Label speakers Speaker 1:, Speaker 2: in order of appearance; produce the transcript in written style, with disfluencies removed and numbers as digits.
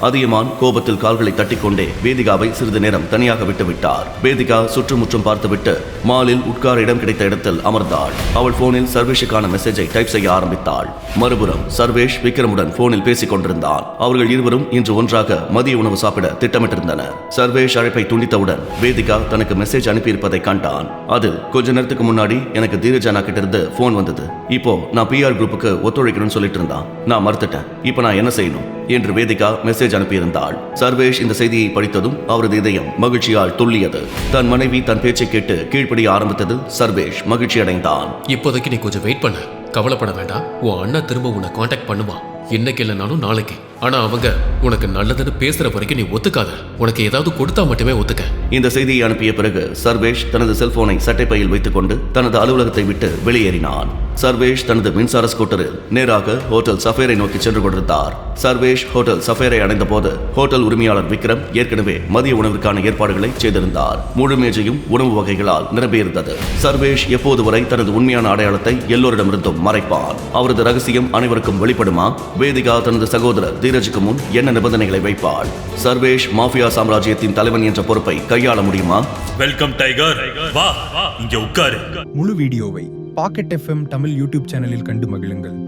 Speaker 1: அதியமான் கோபத்தில் கால்களை தட்டிக்கொண்டே வேதிகாவை சிறிது நேரம் தனியாக விட்டுவிட்டார். வேதிகா சுற்றுமுற்றும் பார்த்துவிட்டு மாலில் உட்கார இடம் கிடைத்த இடத்தில் அமர்ந்தாள். அவள் போனில் சர்வேஷுக்கான மெசேஜை டைப் செய்ய ஆரம்பித்தாள். மறுபுறம் சர்வேஷ் விக்ரமுடன் போனில் பேசிக் கொண்டிருந்தான். அவர்கள் இருவரும் இன்று ஒன்றாக மதிய உணவு சாப்பிட திட்டமிட்டிருந்தனர். சர்வேஷ் அழைப்பை துண்டித்தவுடன் வேதிகா தனக்கு மெசேஜ் அனுப்பியிருப்பதை கண்டான். அதில் கொஞ்ச நேரத்துக்கு முன்னாடி எனக்கு தீரஜானா கிட்ட இருந்து போன் வந்தது. இப்போ நான் பிஆர் குரூப்புக்கு ஒத்துழைக்கணும்னு சொல்லிட்டு இருந்தான். நான் மறுத்துட்டேன். இப்போ நான் என்ன செய்யணும் என்று வேதிகா மெசேஜ் அனுப்பியிருந்தாள். சர்வேஷ் இந்த செய்தியை படித்ததும் அவரது இதயம் மகிழ்ச்சியால் துள்ளியது. தன் மனைவி தன் பேச்சை கேட்டு கீழ்ப்படிய ஆரம்பித்தது சர்வேஷ் மகிழ்ச்சி அடைந்தான்.
Speaker 2: இப்போதைக்கு நீ கொஞ்சம் வெயிட் பண்ண, கவலைப்பட வேண்டாம். உன் அண்ணா திரும்ப உன்னை காண்டாக்ட் பண்ணுவான். இன்னைக்கு இல்லைனாலும் நாளைக்கு. ஆனா அவங்க உனக்கு நல்லதுன்னு பேசுற வரைக்கும் நீ ஒத்துக்காத. உனக்கு ஏதாவது கொடுத்தா மட்டுமே ஒத்துக்க.
Speaker 1: இந்த செய்தியை அனுப்பிய பிறகு சர்வேஷ் தனது செல்போனை சட்டைப்பையில் வைத்துக் கொண்டு தனது அலுவலகத்தை விட்டு வெளியேறினான். சர்வேஷ் தனது மின்சார ஸ்கூட்டரில் நேராக ஹோட்டல் சஃபேரை நோக்கி சென்று கொண்டிருந்தார். சர்வேஷ் ஹோட்டல் சஃபேரை அடைந்த போது ஹோட்டல் உரிமையாளர் விக்ரம் ஏற்கனவே மதிய உணவிற்கான ஏற்பாடுகளை செய்திருந்தார். முழு மேஜையும் உணவு வகைகளால் நிரம்பியிருந்தது. சர்வேஷ் எப்போது வரை தனது உண்மையான அடையாளத்தை எல்லோரிடமிருந்தும் மறைப்பான்? அவரது ரகசியம் அனைவருக்கும் வெளிப்படுமா? வேதிகா தனது சகோதரர் தீரஜுக்கு முன் என்ன நிபந்தனைகளை வைப்பாள்? சர்வேஷ் மாஃபியா சாம்ராஜ்யத்தின் தலைவன் என்ற பொறுப்பை கையாள முடியுமா?
Speaker 3: வெல்கம் டைகர், வா இங்க உட்காரு.
Speaker 4: முழு வீடியோவை பாக்கெட் FM தமிழ் யூடியூப் சேனலில் கண்டு மகிழுங்கள்.